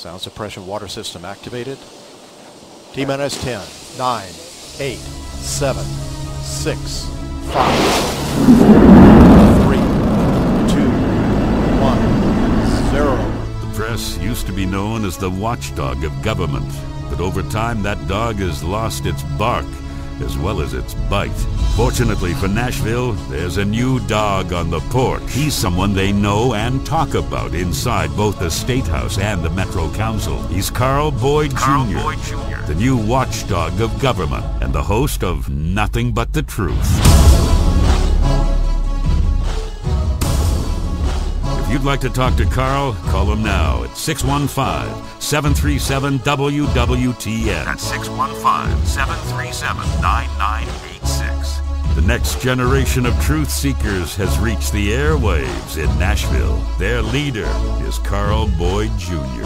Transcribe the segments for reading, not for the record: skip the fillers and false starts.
Sound suppression water system activated. T-minus 10, 9, 8, 7, 6, 5, 3, 2, 1, 0. The press used to be known as the watchdog of government, but over time that dog has lost its bark as well as its bite. Fortunately for Nashville, there's a new dog on the porch. He's someone they know and talk about inside both the State House and the Metro Council. He's Carl Boyd Jr., the new watchdog of government and the host of Nothing But the Truth. If you'd like to talk to Carl, call him now at 615-737-WWTN. That's 615-737-9986. The next generation of truth seekers has reached the airwaves in Nashville. Their leader is Carl Boyd Jr.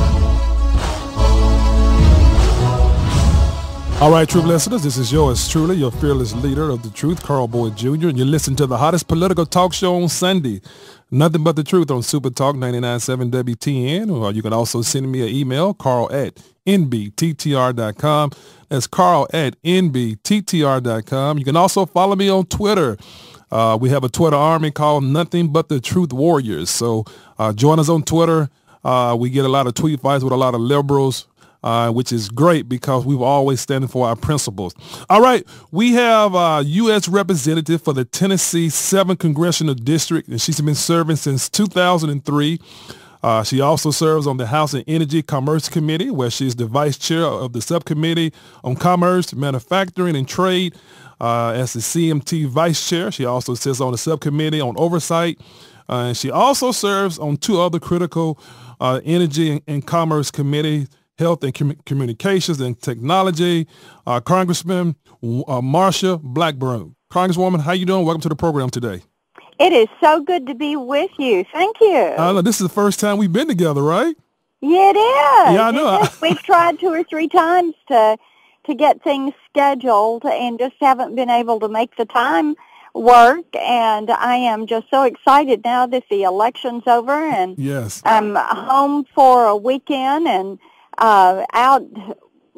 All right, true listeners, this is yours truly, your fearless leader of the truth, Carl Boyd Jr., and you listen to the hottest political talk show on Sunday, Nothing But the Truth, on Super Talk 99.7 WTN, or you can also send me an email, carl@nbttr.com. That's carl@nbttr.com. You can also follow me on Twitter. We have a Twitter army called Nothing But the Truth Warriors. So join us on Twitter. We get a lot of tweet fights with a lot of liberals, which is great because we've always standing for our principles. All right, we have a U.S. representative for the Tennessee 7th Congressional District, and she's been serving since 2003. She also serves on the House and Energy Commerce Committee, where she's the vice chair of the subcommittee on commerce, manufacturing, and trade. As the CMT vice chair, she also sits on the subcommittee on oversight. And she also serves on two other critical energy and commerce committees, Health and Communications and Technology. Congressman Marsha Blackburn. Congresswoman, how you doing? Welcome to the program today. It is so good to be with you. Thank you. This is the first time we've been together, right? Yeah, it is. Yeah, I know. We've tried 2 or 3 times to get things scheduled and just haven't been able to make the time work. And I am just so excited now that the election's over and yes, I'm home for a weekend and out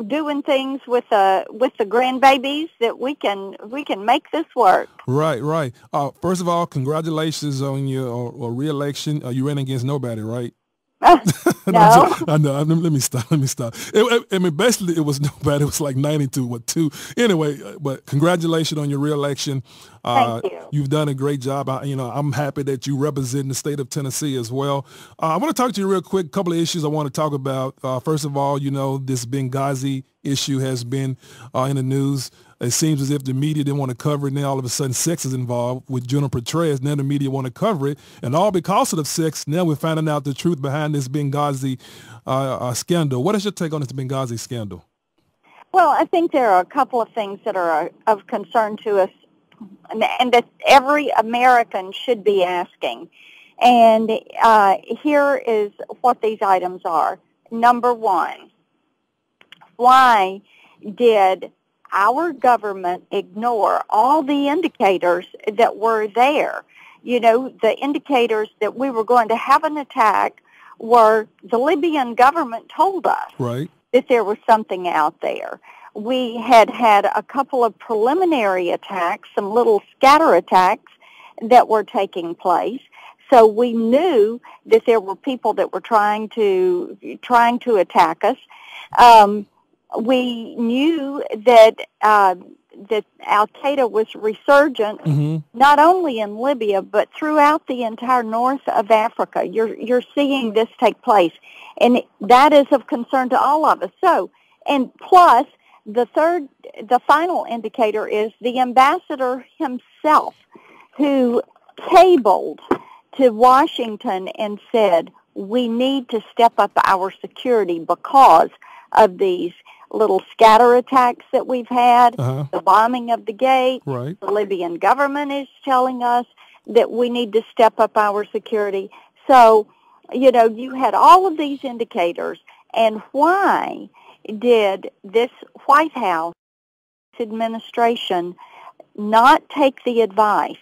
doing things with the grandbabies that we can make this work. Right. First of all, congratulations on your re-election. You ran against nobody, right? No. I know. Let me stop. I mean, basically, it was nobody. It was like 92. Anyway, but congratulations on your re-election. Thank you. You've done a great job. I'm happy that you represent the state of Tennessee as well. I want to talk to you real quick. A couple of issues I want to talk about. First of all, this Benghazi issue has been in the news. It seems as if the media didn't want to cover it. Now all of a sudden sex is involved with Juniper Petraeus. Now the media want to cover it. And all because of the sex, now we're finding out the truth behind this Benghazi scandal. What is your take on this Benghazi scandal? Well, I think there are a couple of things that are of concern to us and that every American should be asking. And here is what these items are. Number one, why did our government ignore all the indicators that were there? The indicators that we were going to have an attack were the Libyan government told us that there was something out there. We had a couple of preliminary attacks, some little scatter attacks that were taking place. So we knew that there were people that were trying to attack us. We knew that Al-Qaeda was resurgent, not only in Libya, but throughout the entire north of Africa. You're seeing this take place, and that is of concern to all of us. So, and plus, the final indicator is the ambassador himself, who cabled to Washington and said, we need to step up our security because of these little scatter attacks that we've had, the bombing of the gate. Right. The Libyan government is telling us that we need to step up our security. So, you had all of these indicators. And why did this White House administration not take the advice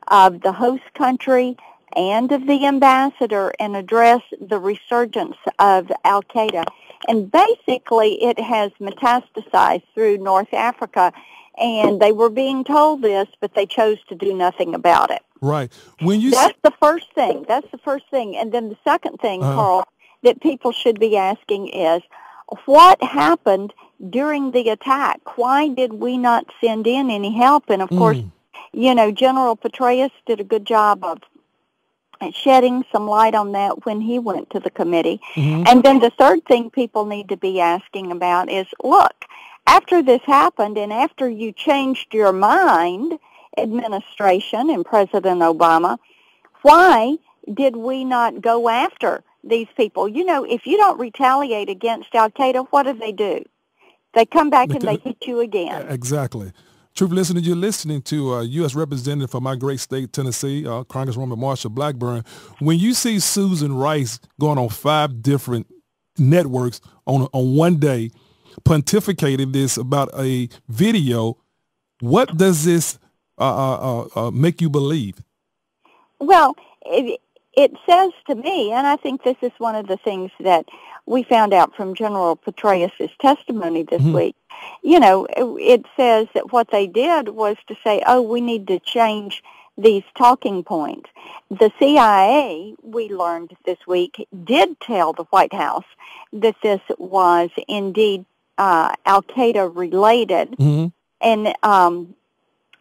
of the host country and of the ambassador and address the resurgence of Al-Qaeda. And basically, it has metastasized through North Africa, and they were being told this, but they chose to do nothing about it. Right. When you That's the first thing. That's the first thing. And then the second thing, Carl, that people should be asking is, what happened during the attack? Why did we not send in any help? And, of course, you know, General Petraeus did a good job of shedding some light on that when he went to the committee. And then the third thing people need to be asking about is, look, after this happened and after you changed your mind, administration and President Obama, why did we not go after these people? You know, if you don't retaliate against Al-Qaeda, what do? They come back and they hit you again. Exactly. Truth listener, you're listening to U.S. Representative from my great state, Tennessee, Congresswoman Marsha Blackburn. When you see Susan Rice going on 5 different networks on one day, pontificating this about a video, what does this make you believe? Well, it says to me, and I think this is one of the things that we found out from General Petraeus' testimony this week. You know, it says that what they did was to say, oh, we need to change these talking points. The CIA, we learned this week, did tell the White House that this was indeed Al-Qaeda related. And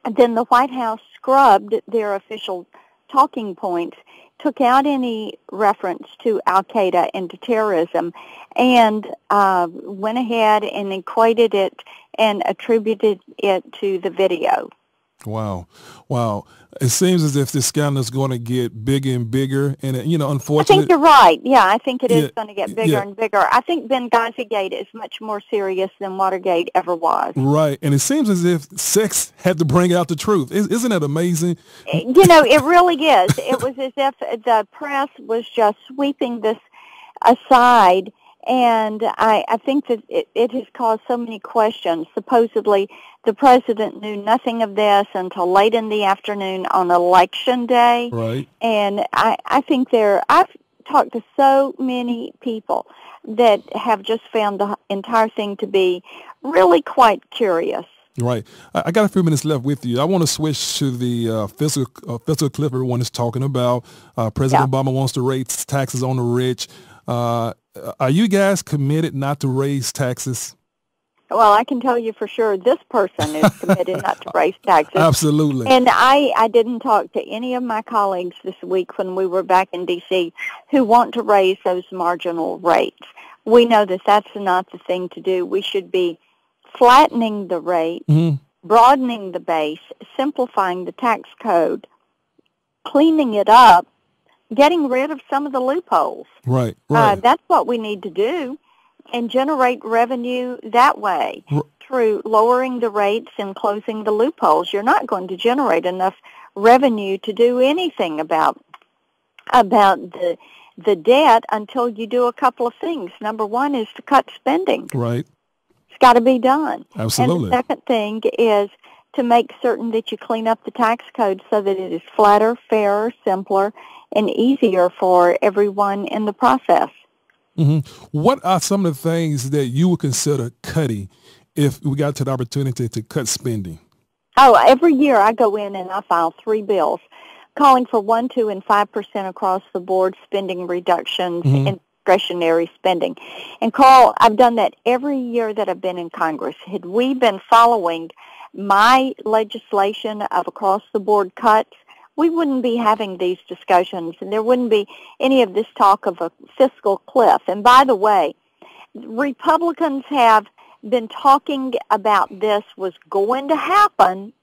then the White House scrubbed their official talking points, took out any reference to Al-Qaeda and to terrorism, and went ahead and equated it and attributed it to the video. Wow. Wow. It seems as if this scandal is going to get bigger and bigger. And, you know, unfortunately, I think you're right. Yeah, I think it is going to get bigger and bigger. I think Benghazi Gate is much more serious than Watergate ever was. Right. And it seems as if sex had to bring out the truth. Isn't that amazing? You know, it really is. It was as if the press was just sweeping this aside. And I think that it has caused so many questions. Supposedly, the president knew nothing of this until late in the afternoon on Election Day. Right. And I think I've talked to so many people that have just found the entire thing to be really quite curious. Right. I got a few minutes left with you. I want to switch to the fiscal cliff everyone is talking about. President Obama wants to raise taxes on the rich. Are you guys committed not to raise taxes? Well, I can tell you for sure this person is committed not to raise taxes. Absolutely. And I didn't talk to any of my colleagues this week when we were back in D.C. who want to raise those marginal rates. We know that that's not the thing to do. We should be flattening the rate, broadening the base, simplifying the tax code, cleaning it up, getting rid of some of the loopholes. Right. That's what we need to do, and generate revenue that way through lowering the rates and closing the loopholes. You're not going to generate enough revenue to do anything about the debt until you do a couple of things. Number one is to cut spending. Right. It's got to be done. Absolutely. And the second thing is to make certain that you clean up the tax code so that it is flatter, fairer, simpler, and easier for everyone in the process. What are some of the things that you would consider cutting if we got to the opportunity to cut spending? Oh, every year I go in and I file 3 bills calling for 1%, 2%, and 5% across the board spending reductions in discretionary spending. And Carl, I've done that every year that I've been in Congress. Had we been following my legislation of across-the-board cuts, we wouldn't be having these discussions, and there wouldn't be any of this talk of a fiscal cliff. And by the way, Republicans have been talking about this was going to happen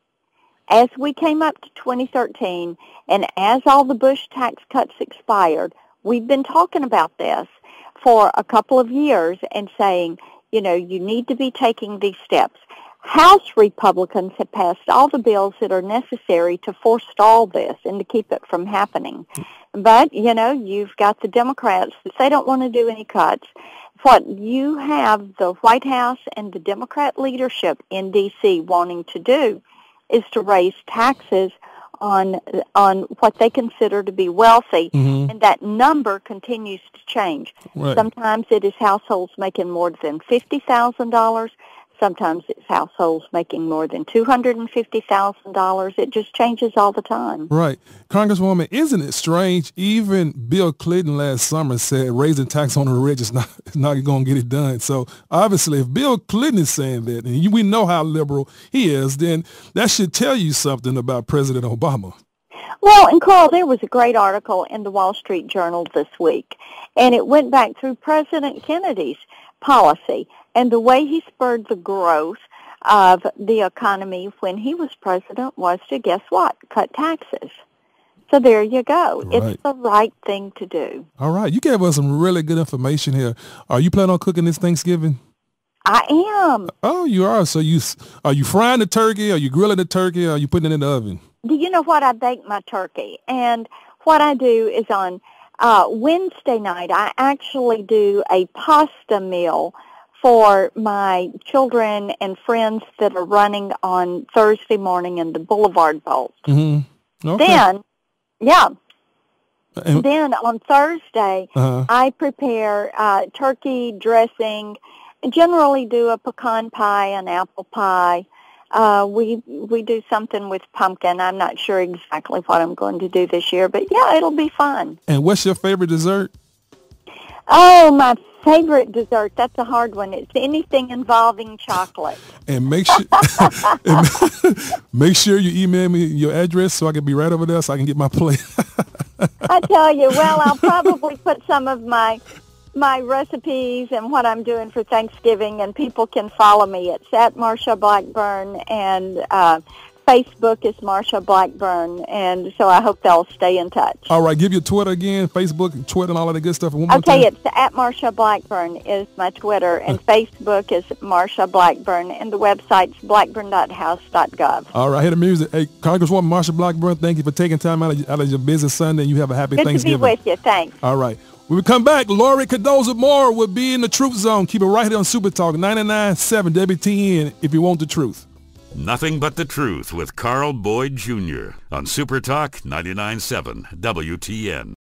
as we came up to 2013, and as all the Bush tax cuts expired. We've been talking about this for a couple of years and saying, you know, you need to be taking these steps. House Republicans have passed all the bills that are necessary to forestall this and to keep it from happening. But, you know, you've got the Democrats that they don't want to do any cuts. What you have the White House and the Democrat leadership in D.C. wanting to do is to raise taxes on what they consider to be wealthy, and that number continues to change. Right. Sometimes it is households making more than $50,000. Sometimes it's households making more than $250,000. It just changes all the time. Right. Congresswoman, isn't it strange? Even Bill Clinton last summer said raising tax on the rich is not going to get it done. So obviously, if Bill Clinton is saying that, and we know how liberal he is, then that should tell you something about President Obama. Well, and Carl, there was a great article in the Wall Street Journal this week, and it went back through President Kennedy's policy and the way he spurred the growth of the economy when he was president was to, guess what, cut taxes. So there you go. Right. It's the right thing to do. All right. You gave us some really good information here. Are you planning on cooking this Thanksgiving? I am. Oh, you are. So are you frying the turkey? Are you grilling the turkey? Or are you putting it in the oven? Do you know what? I bake my turkey. And what I do is on Wednesday night, I actually do a pasta meal for my children and friends that are running on Thursday morning in the Boulevard Bowl. Mm-hmm. Okay. Then on Thursday, I prepare turkey dressing, generally do a pecan pie, an apple pie. We do something with pumpkin. I'm not sure exactly what I'm going to do this year, but yeah, it'll be fun. And what's your favorite dessert? Oh, my favorite dessert, that's a hard one. It's anything involving chocolate. And make sure make sure you email me your address so I can be right over there so I can get my plate. I tell you, well, I'll probably put some of my recipes and what I'm doing for Thanksgiving, and people can follow me. It's at Marsha Blackburn, and Facebook is Marsha Blackburn, and so I hope they'll stay in touch. All right, give your Twitter again, Facebook, Twitter, and all of that good stuff. One more time. It's at Marsha Blackburn is my Twitter, and Facebook is Marsha Blackburn, and the website's blackburn.house.gov. All right, hear the music. Hey, Congresswoman Marsha Blackburn, thank you for taking time out of your busy Sunday, and you have a happy Thanksgiving. Good to be with you. Thanks. All right. When we come back, Lori Cardoza Moore will be in the Truth Zone. Keep it right here on Super Talk 99.7 WTN if you want the truth. Nothing but the truth with Carl Boyd Jr. on Super Talk 99.7 WTN.